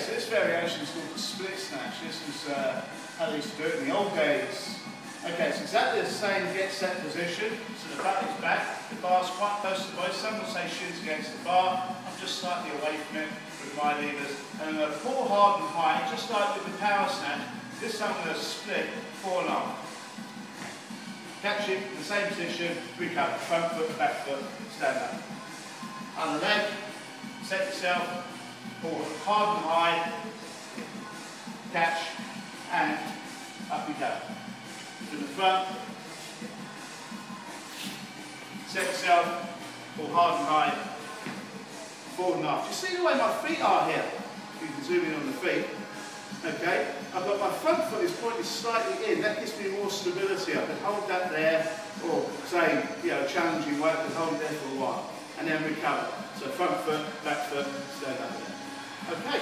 so this variation is called the split snatch. This is how they used to do it in the old days. Okay, it's exactly the same get set position. So the butt is back, the bar's quite close to the body. Some will say shins against the bar. I'm just slightly away from it with my levers. And I'm going to pull hard and high, just like with the power snatch. This time I'm going to split, forward and up. Catch it in the same position, recover. Front foot, back foot, stand up. On the leg, set yourself, pull hard and high, catch, and up you go. To the front, set yourself, pull hard and high, forward and up. Just see the way my feet are here. You can zoom in on the feet. Okay, I've got my front foot is pointed slightly in. That gives me more stability. I can hold that there, or say, challenging work, I can hold it there for a while, and then recover. So front foot, back foot, stand up there. Okay.